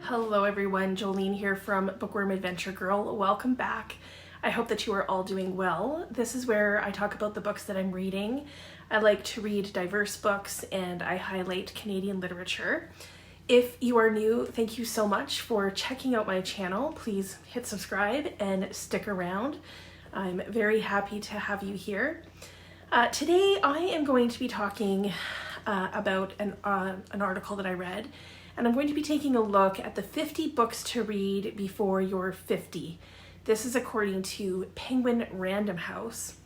Hello everyone, Jolene here from Bookworm Adventure Girl. Welcome back. I hope that you are all doing well. This is where I talk about the books that I'm reading. I like to read diverse books and I highlight Canadian literature. If you are new, thank you so much for checking out my channel. Please hit subscribe and stick around. I'm very happy to have you here. Today I am going to be talking about an article that I read, and I'm going to be taking a look at the 50 books to read before you're 50. This is according to Penguin Random House.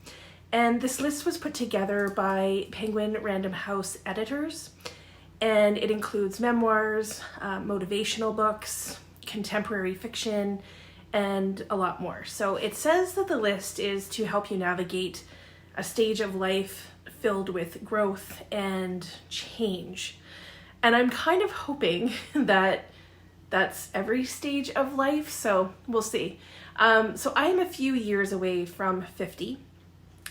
And this list was put together by Penguin Random House editors. And it includes memoirs, motivational books, contemporary fiction, and a lot more. So it says that the list is to help you navigate a stage of life filled with growth and change. And I'm kind of hoping that that's every stage of life, so we'll see. So I'm a few years away from 50,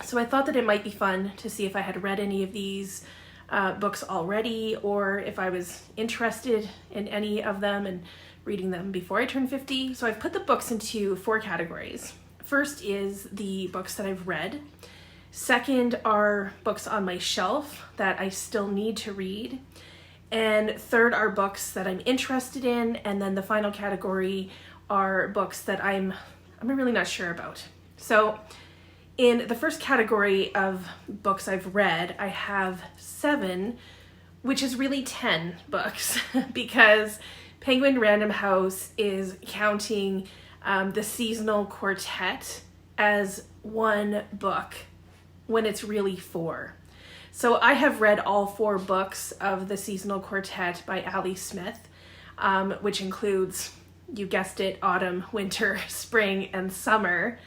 so I thought that it might be fun to see if I had read any of these books already, or if I was interested in any of them and reading them before I turned 50. So I've put the books into 4 categories. First is the books that I've read. Second are books on my shelf that I still need to read. And third are books that I'm interested in, and then the final category are books that I'm really not sure about. So in the first category of books I've read, I have 7, which is really 10 books because Penguin Random House is counting the seasonal quartet as 1 book when it's really 4. So I have read all 4 books of the seasonal quartet by Ali Smith, which includes, you guessed it, autumn, winter, spring, and summer.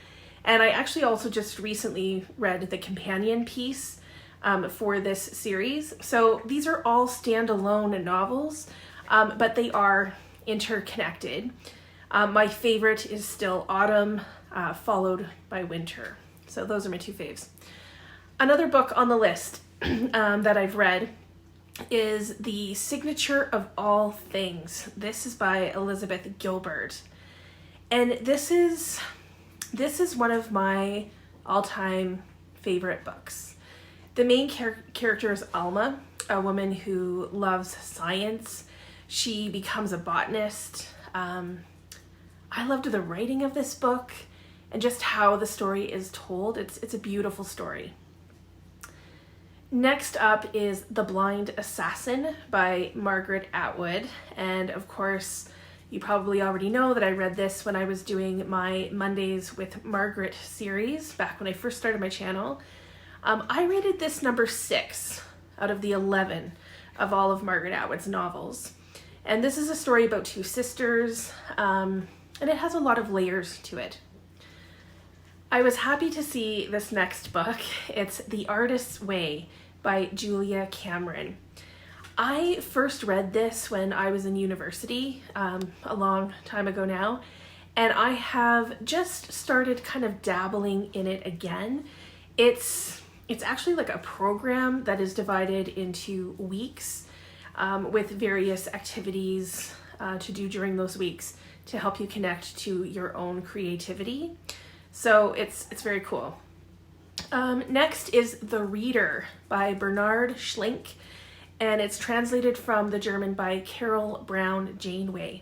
And I actually also just recently read the companion piece for this series. So these are all standalone novels, but they are interconnected. My favorite is still autumn, followed by winter. So those are my 2 faves. Another book on the list that I've read is The Signature of All Things. This is by Elizabeth Gilbert. And this is one of my all-time favorite books. The main character is Alma, a woman who loves science. She becomes a botanist. I loved the writing of this book and just how the story is told. It's a beautiful story. Next up is The Blind Assassin by Margaret Atwood. And of course, you probably already know that I read this when I was doing my Mondays with Margaret series back when I first started my channel. I rated this number 6 out of the 11 of all of Margaret Atwood's novels. And this is a story about 2 sisters, and it has a lot of layers to it. I was happy to see this next book. It's The Artist's Way by Julia Cameron. I first read this when I was in university, a long time ago now, and I have just started kind of dabbling in it again. It's actually like a program that is divided into weeks with various activities to do during those weeks to help you connect to your own creativity. So it's very cool. Next is The Reader by Bernhard, Schlink, and it's translated from the German by Carol Brown Janeway.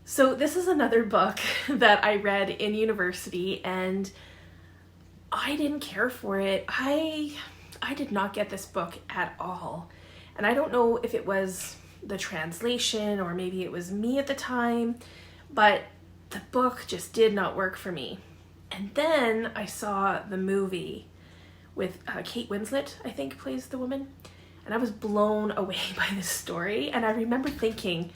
So this is another book that I read in university, and I didn't care for it. I did not get this book at all. And I don't know if it was the translation or maybe it was me at the time, but the book just did not work for me. And then I saw the movie with Kate Winslet, I think, plays the woman. And I was blown away by this story. And I remember thinking,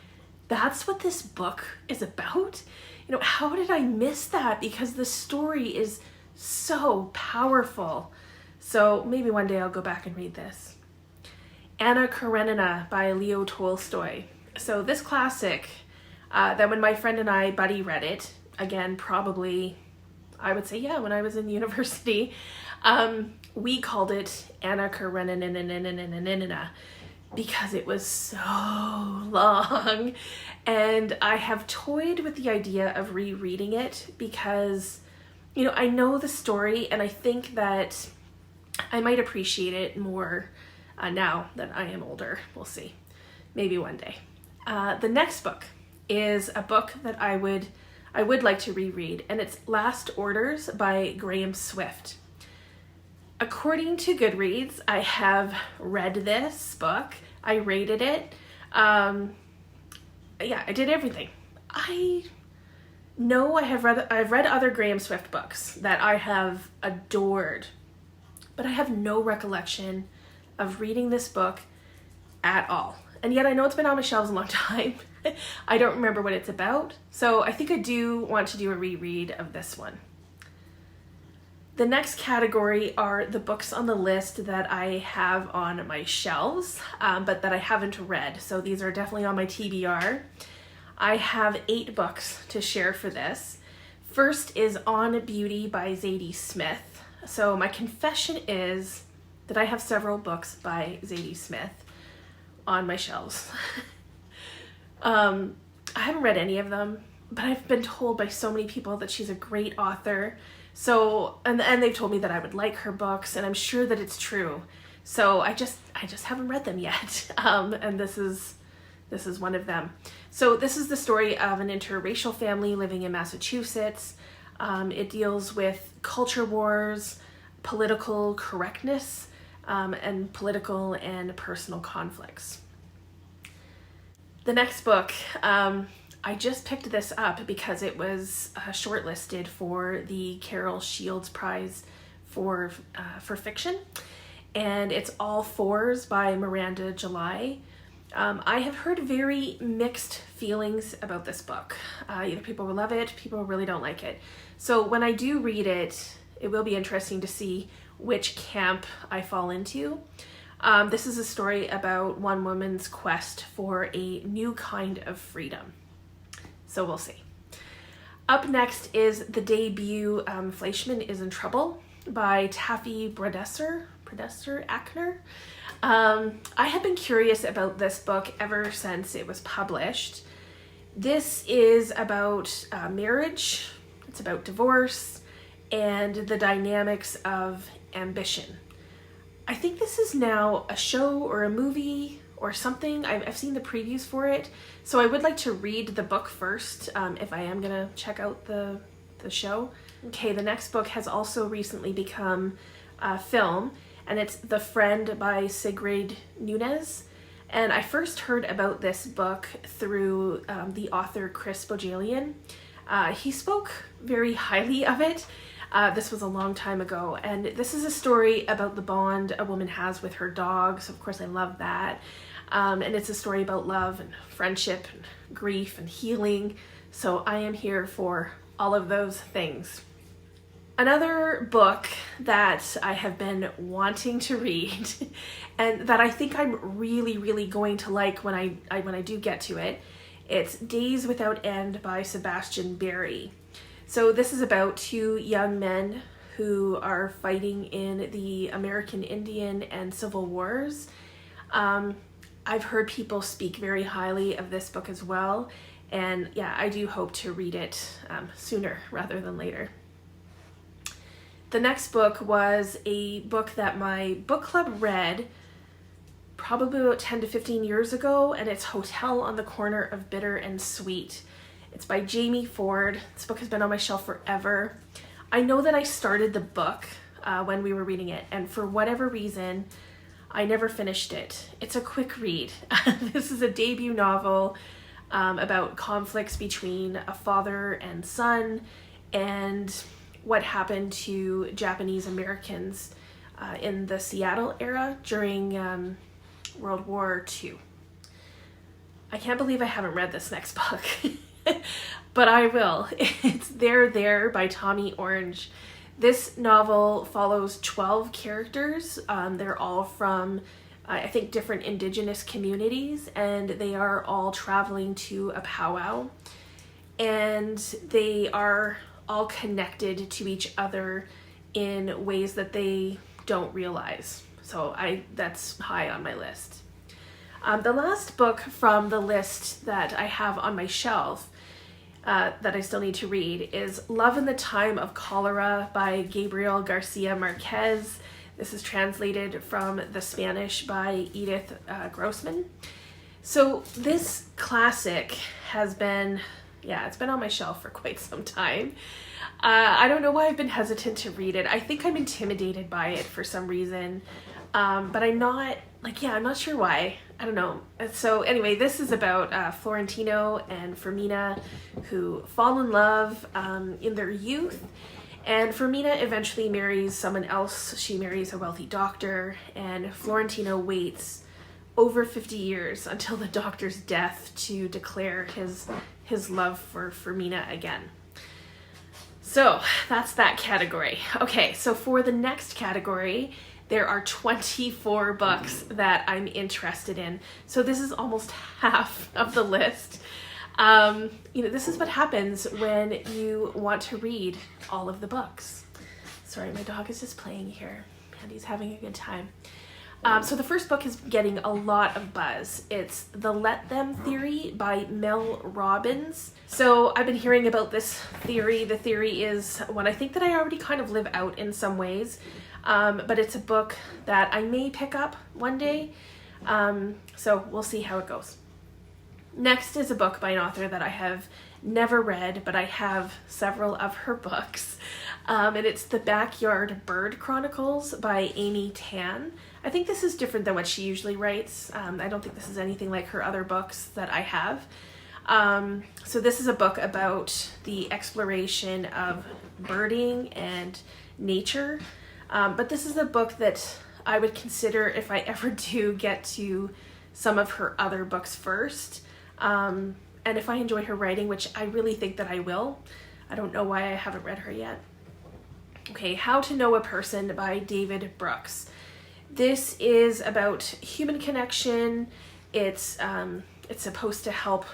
that's what this book is about? You know, how did I miss that? Because the story is so powerful. So maybe one day I'll go back and read this. Anna Karenina by Leo Tolstoy. So this classic, that when my friend and I buddy read it, again, probably, I would say, yeah, when I was in university, we called it Anna Karenina, because it was so long. And I have toyed with the idea of rereading it because, you know, I know the story and I think that I might appreciate it more now that I am older. We'll see. Maybe one day. The next book is a book that I would like to reread, and it's Last Orders by Graham Swift. According to Goodreads, I have read this book. I rated it. Yeah, I did everything. I know I've read other Graham Swift books that I have adored, but I have no recollection of reading this book at all. And yet I know it's been on my shelves a long time. I don't remember what it's about, so I think I do want to do a reread of this one. The next category are the books on the list that I have on my shelves, but that I haven't read. So these are definitely on my TBR. I have 8 books to share for this. First is On Beauty by Zadie Smith. So my confession is that I have several books by Zadie Smith on my shelves. I haven't read any of them, but I've been told by so many people that she's a great author. So, and they've told me that I would like her books, and I'm sure that it's true. So I just haven't read them yet. And this is one of them. So this is the story of an interracial family living in Massachusetts. It deals with culture wars, political correctness, and political and personal conflicts. The next book, I just picked this up because it was shortlisted for the Carol Shields Prize for fiction, and it's All Fours by Miranda July. I have heard very mixed feelings about this book. Either people will love it, people really don't like it. So when I do read it, it will be interesting to see which camp I fall into. This is a story about one woman's quest for a new kind of freedom. So we'll see. Up next is the debut Fleishman is in Trouble by Taffy Brodesser-Akner. I have been curious about this book ever since it was published. This is about marriage, it's about divorce, and the dynamics of ambition. I think this is now a show or a movie or something. I've seen the previews for it, so I would like to read the book first if I am gonna check out the show. Okay, the next book has also recently become a film, and it's The Friend by Sigrid Nunez. And I first heard about this book through the author Chris Bojalian. He spoke very highly of it. This was a long time ago, and this is a story about the bond a woman has with her dog, so of course I love that. And it's a story about love and friendship and grief and healing, so I am here for all of those things. Another book that I have been wanting to read and that I think I'm really going to like when I do get to it, it's Days Without End by Sebastian Barry. So this is about 2 young men who are fighting in the American Indian and Civil Wars. I've heard people speak very highly of this book as well, and yeah, I do hope to read it sooner rather than later. The next book was a book that my book club read probably about 10 to 15 years ago, and it's Hotel on the Corner of Bitter and Sweet. It's by Jamie Ford. This book has been on my shelf forever. I know that I started the book when we were reading it, and for whatever reason, I never finished it. It's a quick read. This is a debut novel about conflicts between a father and son and what happened to Japanese Americans in the Seattle era during World War II. I can't believe I haven't read this next book, but I will. It's There by Tommy Orange. This novel follows 12 characters. They're all from, I think, different indigenous communities, and they are all traveling to a powwow. And they are all connected to each other in ways that they don't realize. So that's high on my list. The last book from the list that I have on my shelf that I still need to read is Love in the Time of Cholera by Gabriel Garcia Marquez. This is translated from the Spanish by Edith Grossman. So this classic has been, it's been on my shelf for quite some time. I don't know why I've been hesitant to read it. I think I'm intimidated by it for some reason, but I'm not, I'm not sure why. I don't know. So anyway, this is about Florentino and Fermina who fall in love in their youth. And Fermina eventually marries someone else. She marries a wealthy doctor, and Florentino waits over 50 years until the doctor's death to declare his love for Fermina again. So that's that category. Okay, so for the next category, there are 24 books that I'm interested in. So this is almost half of the list. This is what happens when you want to read all of the books. Sorry, my dog is just playing here and he's having a good time. So the first book is getting a lot of buzz. It's The Let Them Theory by Mel Robbins. So I've been hearing about this theory. The theory is one I think that I already kind of live out in some ways, but it's a book that I may pick up one day. So we'll see how it goes. Next is a book by an author that I have never read, but I have several of her books. And it's The Backyard Bird Chronicles by Amy Tan. I think this is different than what she usually writes. I don't think this is anything like her other books that I have. So this is a book about the exploration of birding and nature. But this is a book that I would consider if I ever do get to some of her other books first. And if I enjoy her writing, which I really think that I will. I don't know why I haven't read her yet. Okay, How to Know a Person by David Brooks. This is about human connection. It's supposed to help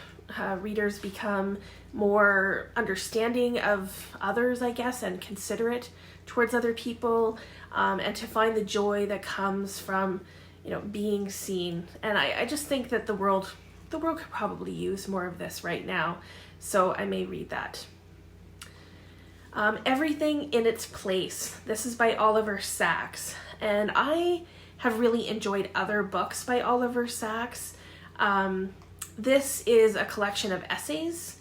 readers become more understanding of others, I guess, and considerate towards other people, and to find the joy that comes from, being seen. And I just think that the world could probably use more of this right now, so I may read that. Everything in Its Place. This is by Oliver Sacks, and I have really enjoyed other books by Oliver Sacks. This is a collection of essays,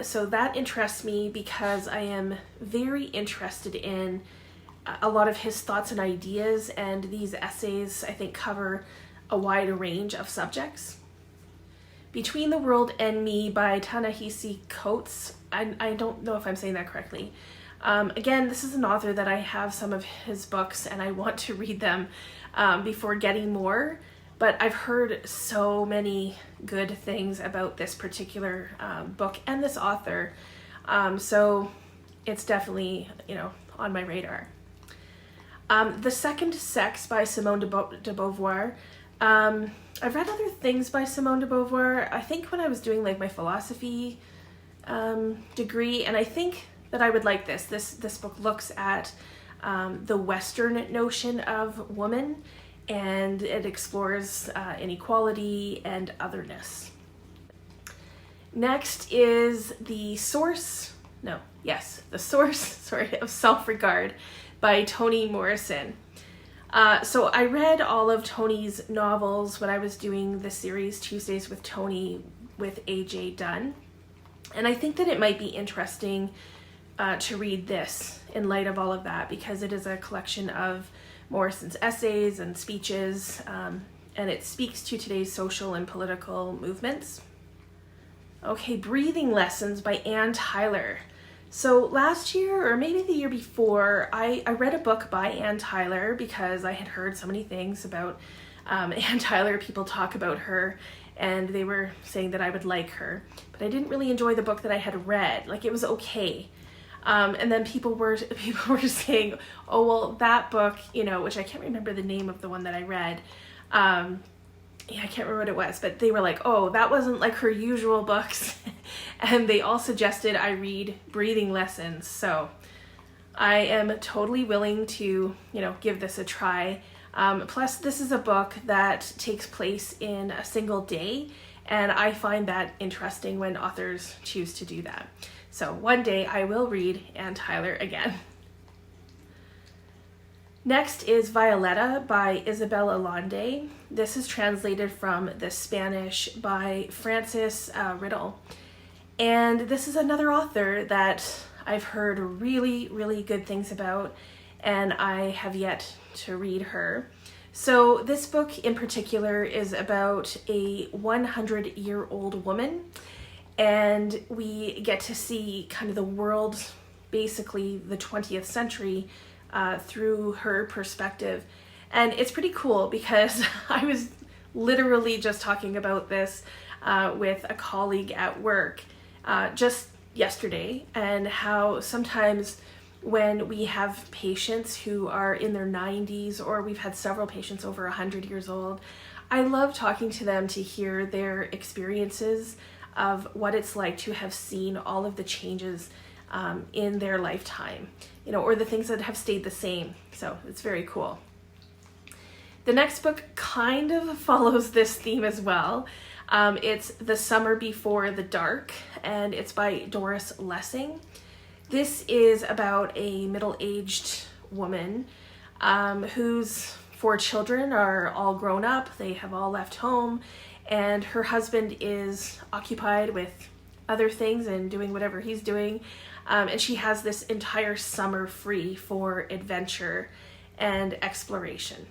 so that interests me because I am very interested in a lot of his thoughts and ideas, and these essays I think cover a wide range of subjects. Between the World and Me by Ta-Nehisi Coates. I don't know if I'm saying that correctly. Again, this is an author that I have some of his books and I want to read them before getting more, but I've heard so many good things about this particular book and this author, so it's definitely, on my radar. The Second Sex by Simone de Beauvoir. I've read other things by Simone de Beauvoir, I think when I was doing my philosophy degree, and I think that I would like this. This book looks at the Western notion of woman, and it explores inequality and otherness. Next is The Source of Self-Regard by Toni Morrison. So I read all of Toni's novels when I was doing the series Tuesdays with Toni with A.J. Dunn. And I think that it might be interesting to read this in light of all of that, because it is a collection of Morrison's essays and speeches, and it speaks to today's social and political movements. Okay, Breathing Lessons by Anne Tyler. So last year, or maybe the year before, I read a book by Anne Tyler because I had heard so many things about Anne Tyler. People talk about her, and they were saying that I would like her. But I didn't really enjoy the book that I had read. It was okay. And then people were saying, oh, well, that book, which I can't remember the name of the one that I read. I can't remember what it was, but they were like, oh, that wasn't like her usual books. And they all suggested I read Breathing Lessons. So I am totally willing to, give this a try. Plus, this is a book that takes place in a single day, and I find that interesting when authors choose to do that. So one day I will read Anne Tyler again. Next is Violetta by Isabel Allende. This is translated from the Spanish by Frances Riddle. And this is another author that I've heard really, really good things about, and I have yet to read her. So this book in particular is about a 100-year-old woman, and we get to see kind of the world, basically the 20th century, through her perspective. And it's pretty cool because I was literally just talking about this with a colleague at work just yesterday, and how sometimes when we have patients who are in their 90s, or we've had several patients over 100 years old, I love talking to them to hear their experiences of what it's like to have seen all of the changes in their lifetime, you know, or the things that have stayed the same. So it's very cool. The next book kind of follows this theme as well. It's The Summer Before the Dark, and it's by Doris Lessing. This is about a middle-aged woman whose 4 children are all grown up. They have all left home, and her husband is occupied with other things and doing whatever he's doing. And she has this entire summer free for adventure and exploration.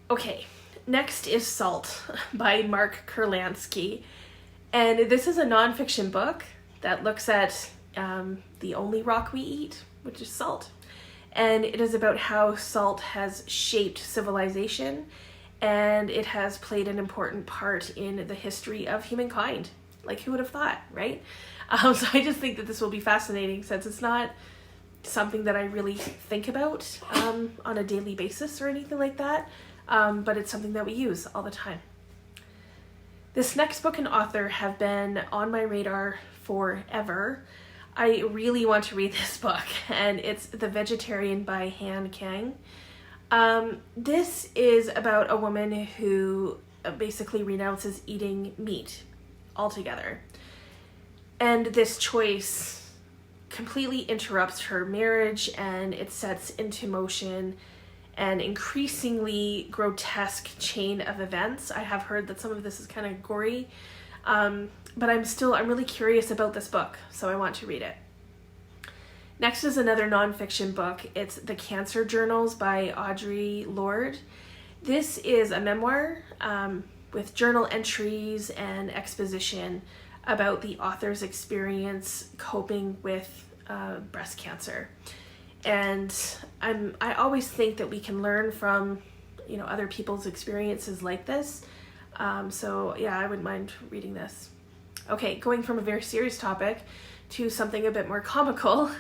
Okay, next is Salt by Mark Kurlansky. And this is a nonfiction book that looks at the only rock we eat, which is salt. And it is about how salt has shaped civilization, and it has played an important part in the history of humankind. Like, who would have thought, right? So I just think that this will be fascinating, since it's not something that I really think about on a daily basis or anything like that, but it's something that we use all the time. This next book and author have been on my radar forever. I really want to read this book, and it's The Vegetarian by Han Kang. This is about a woman who basically renounces eating meat altogether. And this choice completely interrupts her marriage, and it sets into motion an increasingly grotesque chain of events. I have heard that some of this is kind of gory, but I'm really curious about this book, so I want to read it. Next is another nonfiction book. It's The Cancer Journals by Audre Lorde. This is a memoir with journal entries and exposition about the author's experience coping with breast cancer. And I always think that we can learn from, you know, other people's experiences like this. So yeah, I wouldn't mind reading this. Okay, going from a very serious topic to something a bit more comical,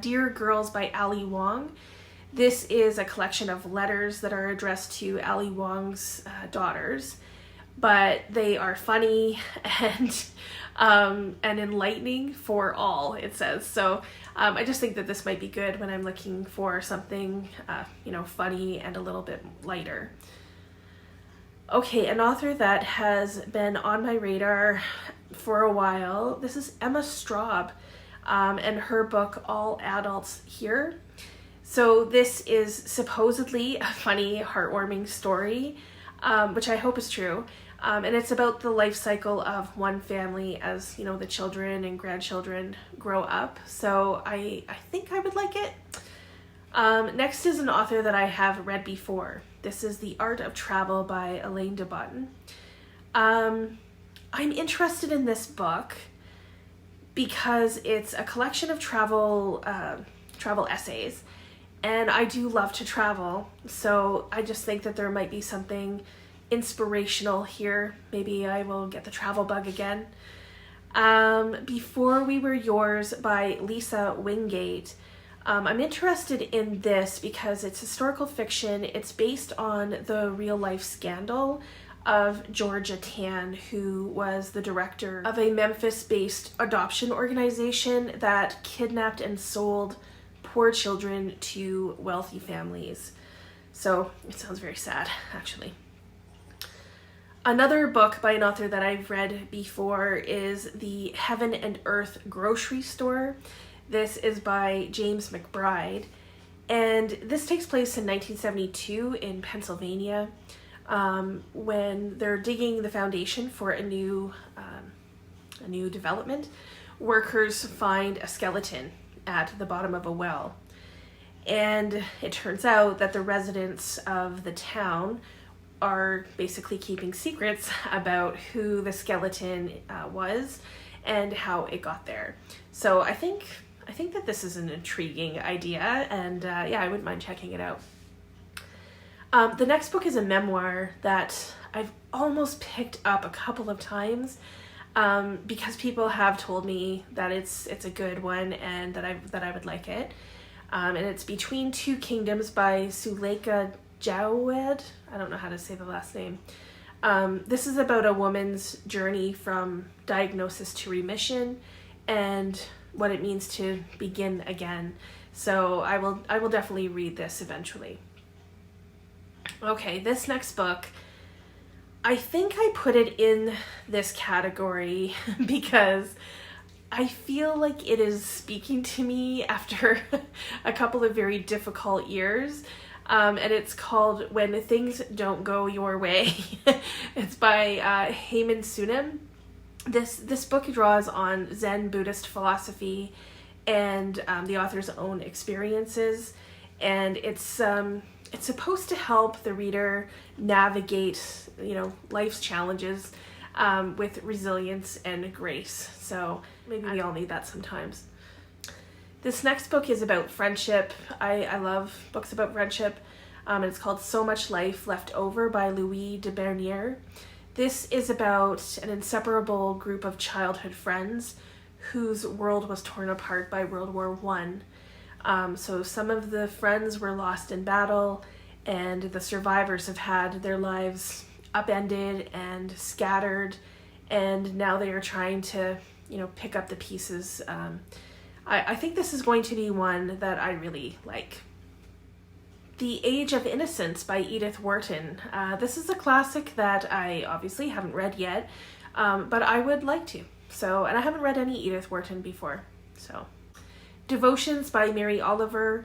Dear Girls by Ali Wong. This is a collection of letters that are addressed to Ali Wong's daughters, but they are funny and enlightening for all, it says. So I just think that this might be good when I'm looking for something, funny and a little bit lighter. Okay, an author that has been on my radar for a while. This is Emma Straub, and her book, All Adults Here. So this is supposedly a funny, heartwarming story, which I hope is true. And it's about the life cycle of one family as, you know, the children and grandchildren grow up. So I think I would like it. Next is an author that I have read before. This is The Art of Travel by Elaine de Botton. I'm interested in this book because it's a collection of travel essays, and I do love to travel, so I just think that there might be something inspirational here. Maybe I will get the travel bug again. Before We Were Yours by Lisa Wingate. I'm interested in this because it's historical fiction. It's based on the real-life scandal of Georgia Tan, who was the director of a Memphis-based adoption organization that kidnapped and sold poor children to wealthy families. So it sounds very sad, actually. Another book by an author that I've read before is The Heaven and Earth Grocery Store. This is by James McBride, and this takes place in 1972 in Pennsylvania, when they're digging the foundation for a new development. Workers find a skeleton at the bottom of a well, and it turns out that the residents of the town are basically keeping secrets about who the skeleton was and how it got there. So I think that this is an intriguing idea, and yeah, I wouldn't mind checking it out. The next book is a memoir that I've almost picked up a couple of times because people have told me that it's a good one and that I would like it. And it's Between Two Kingdoms by Suleika Jawed. I don't know how to say the last name. This is about a woman's journey from diagnosis to remission and what it means to begin again. So I will definitely read this eventually. Okay, this next book, I think I put it in this category because I feel like it is speaking to me after a couple of very difficult years. And it's called When Things Don't Go Your Way. It's by Heyman Sunim. This book draws on Zen Buddhist philosophy and the author's own experiences, and it's supposed to help the reader navigate, life's challenges with resilience and grace. So maybe we all need that sometimes. This next book is about friendship. I love books about friendship. And it's called So Much Life Left Over by Louis de Bernier. This is about an inseparable group of childhood friends whose world was torn apart by World War I. So some of the friends were lost in battle, and the survivors have had their lives upended and scattered, and now they are trying to, pick up the pieces. I think this is going to be one that I really like. The Age of Innocence by Edith Wharton. This is a classic that I obviously haven't read yet, but I would like to. And I haven't read any Edith Wharton before. So, Devotions by Mary Oliver.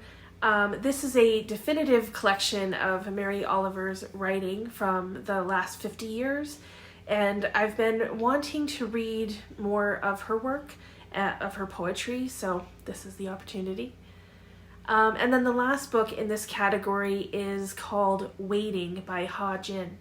This is a definitive collection of Mary Oliver's writing from the last 50 years, and I've been wanting to read more of her work, of her poetry, so this is the opportunity. And then the last book in this category is called Waiting by Ha Jin.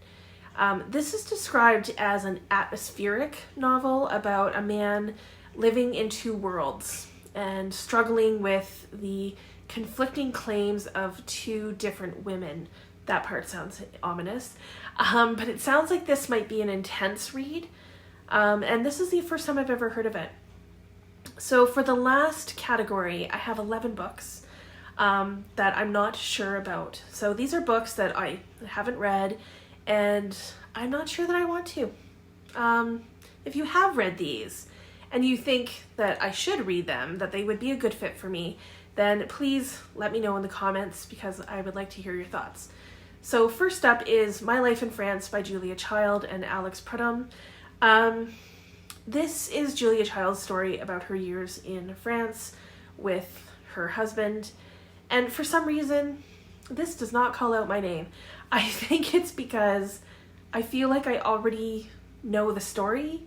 This is described as an atmospheric novel about a man living in two worlds and struggling with the conflicting claims of two different women. That part sounds ominous, but it sounds like this might be an intense read, and this is the first time I've ever heard of it. So for the last category, I have 11 books that I'm not sure about. So these are books that I haven't read, and I'm not sure that I want to. If you have read these, and you think that I should read them, that they would be a good fit for me, then please let me know in the comments because I would like to hear your thoughts. So first up is My Life in France by Julia Child and Alex Prudhomme. This is Julia Child's story about her years in France with her husband. And for some reason, this does not call out my name. I think it's because I feel like I already know the story,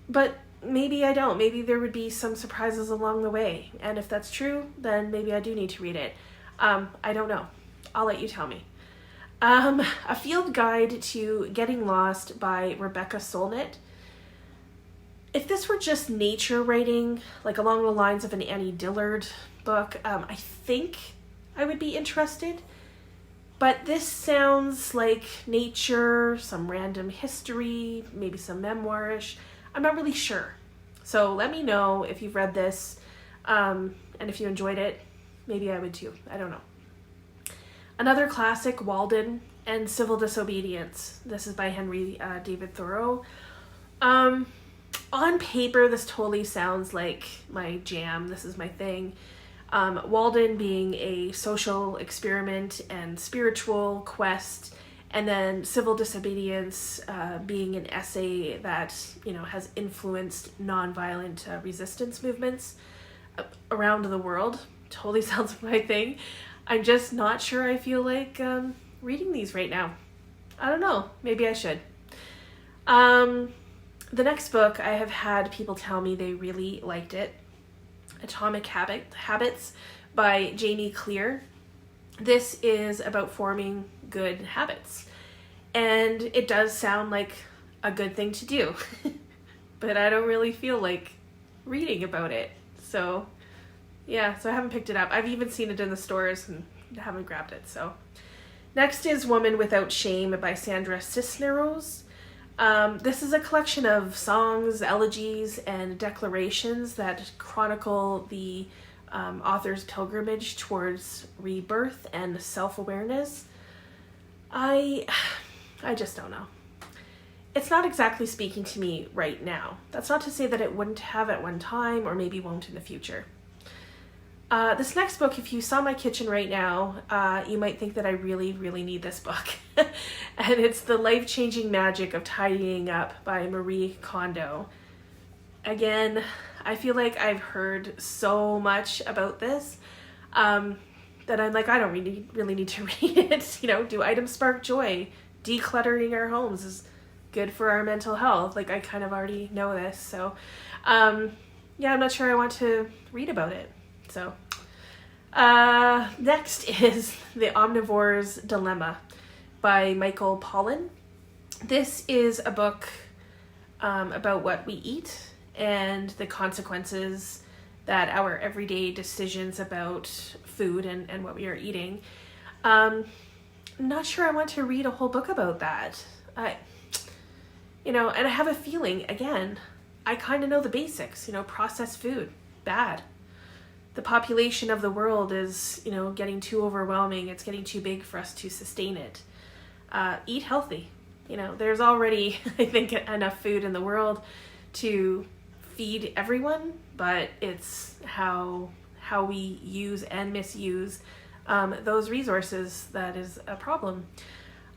but maybe I don't. Maybe there would be some surprises along the way. And if that's true, then maybe I do need to read it. I don't know. I'll let you tell me. A Field Guide to Getting Lost by Rebecca Solnit. If this were just nature writing, like along the lines of an Annie Dillard book, I think I would be interested. But this sounds like nature, some random history, maybe some memoirish. I'm not really sure. So let me know if you've read this, and if you enjoyed it. Maybe I would too. I don't know. Another classic, Walden and Civil Disobedience. This is by Henry David Thoreau. On paper, this totally sounds like my jam. This is my thing. Walden being a social experiment and spiritual quest, and then Civil Disobedience being an essay that, has influenced nonviolent resistance movements around the world. Totally sounds like my thing. I'm just not sure I feel like reading these right now. I don't know. Maybe I should. The next book, I have had people tell me they really liked it. Atomic Habits by Jamie Clear. This is about forming good habits. And it does sound like a good thing to do. But I don't really feel like reading about it. So, yeah, so I haven't picked it up. I've even seen it in the stores and haven't grabbed it. So, next is Woman Without Shame by Sandra Cisneros. This is a collection of songs, elegies, and declarations that chronicle the author's pilgrimage towards rebirth and self-awareness. I just don't know. It's not exactly speaking to me right now. That's not to say that it wouldn't have at one time or maybe won't in the future. This next book, if you saw my kitchen right now, you might think that I really, really need this book. And it's The Life-Changing Magic of Tidying Up by Marie Kondo. Again, I feel like I've heard so much about this that I'm like, I don't really need to read it. Do items spark joy? Decluttering our homes is good for our mental health. Like, I kind of already know this. So, yeah, I'm not sure I want to read about it. So, next is The Omnivore's Dilemma by Michael Pollan. This is a book about what we eat and the consequences that our everyday decisions about food and what we are eating. Not sure I want to read a whole book about that. And I have a feeling, again, I kind of know the basics, processed food, bad. The population of the world is, getting too overwhelming. It's getting too big for us to sustain it. Eat healthy. There's already, I think, enough food in the world to feed everyone, but it's how we use and misuse those resources that is a problem.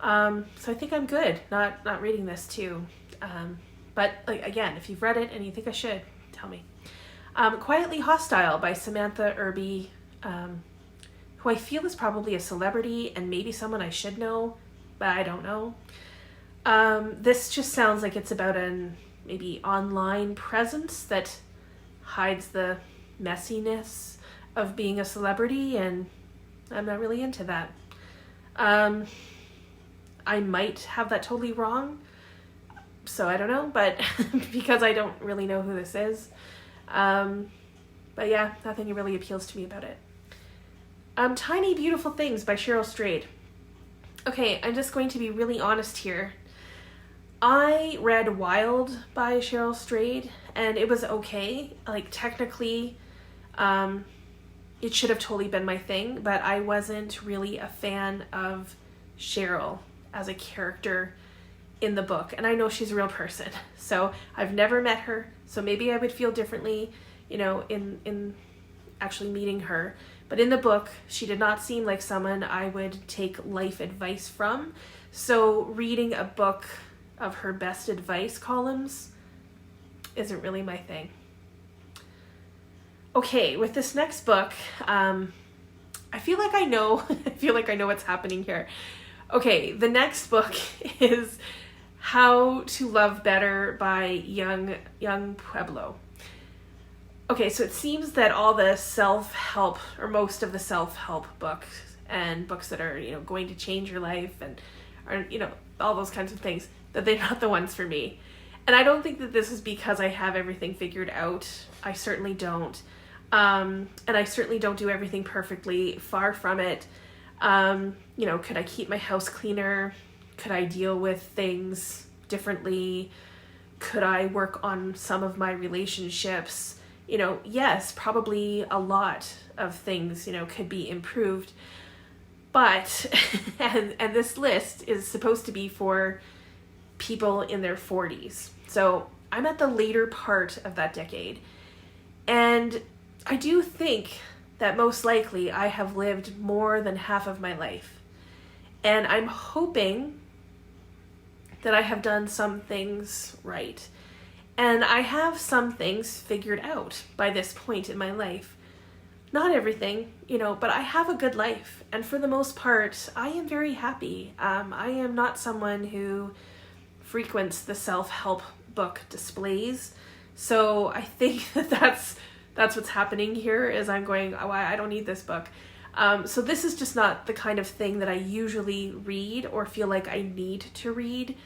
So I think I'm good not reading this too. But again, if you've read it and you think I should, tell me. Quietly Hostile by Samantha Irby, who I feel is probably a celebrity and maybe someone I should know, but I don't know. This just sounds like it's about an maybe online presence that hides the messiness of being a celebrity, and I'm not really into that. I might have that totally wrong, so I don't know, but because I don't really know who this is. But yeah, nothing really appeals to me about it. Tiny Beautiful Things by Cheryl Strayed. Okay, I'm just going to be really honest here. I read Wild by Cheryl Strayed, and it was okay. Like, technically, it should have totally been my thing, but I wasn't really a fan of Cheryl as a character in the book. And I know she's a real person, so I've never met her, so maybe I would feel differently, in actually meeting her. But in the book, she did not seem like someone I would take life advice from. So reading a book of her best advice columns isn't really my thing. Okay, with this next book, I feel like I know what's happening here. Okay, the next book is How to Love Better by Young Pueblo. Okay, so it seems that all the self-help, or most of the self-help books and books that are, going to change your life and are, all those kinds of things, that they're not the ones for me. And I don't think that this is because I have everything figured out. I certainly don't. And I certainly don't do everything perfectly. Far from it. Could I keep my house cleaner? Could I deal with things differently? Could I work on some of my relationships? Yes, probably a lot of things, could be improved. But, and this list is supposed to be for people in their 40s. So I'm at the later part of that decade. And I do think that most likely I have lived more than half of my life. And I'm hoping that I have done some things right. And I have some things figured out by this point in my life. Not everything, but I have a good life. And for the most part, I am very happy. I am not someone who frequents the self-help book displays. So I think that's what's happening here, is I'm going, oh, I don't need this book. So this is just not the kind of thing that I usually read or feel like I need to read.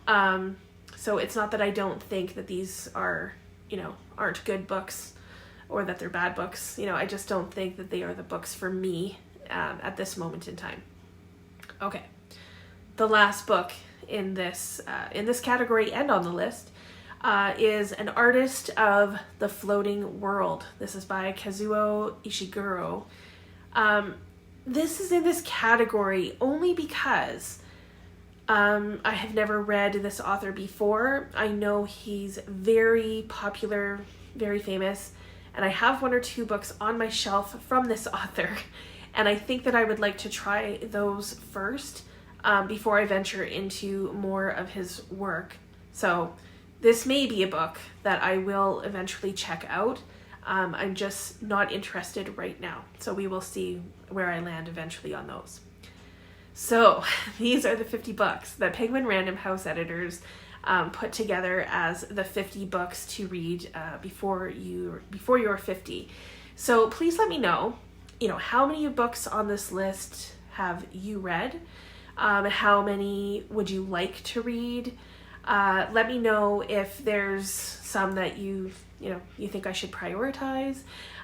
So it's not that I don't think that these are, aren't good books or that they're bad books. I just don't think that they are the books for me at this moment in time. Okay. The last book in this category and on the list is An Artist of the Floating World. This is by Kazuo Ishiguro. This is in this category only because I have never read this author before. I know he's very popular, very famous, and I have 1 or 2 books on my shelf from this author, and I think that I would like to try those first before I venture into more of his work. So this may be a book that I will eventually check out. I'm just not interested right now. So we will see where I land eventually on those. So these are the 50 books that Penguin Random House editors put together as the 50 books to read before you're 50. So please let me know, how many books on this list have you read? How many would you like to read? Let me know if there's some that you think I should prioritize.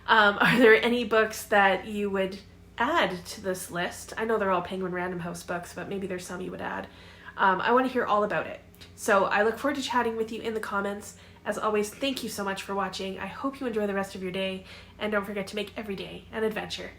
Are there any books that you would add to this list? I know they're all Penguin Random House books, but maybe there's some you would add. I want to hear all about it. So I look forward to chatting with you in the comments. As always, thank you so much for watching. I hope you enjoy the rest of your day, and don't forget to make every day an adventure.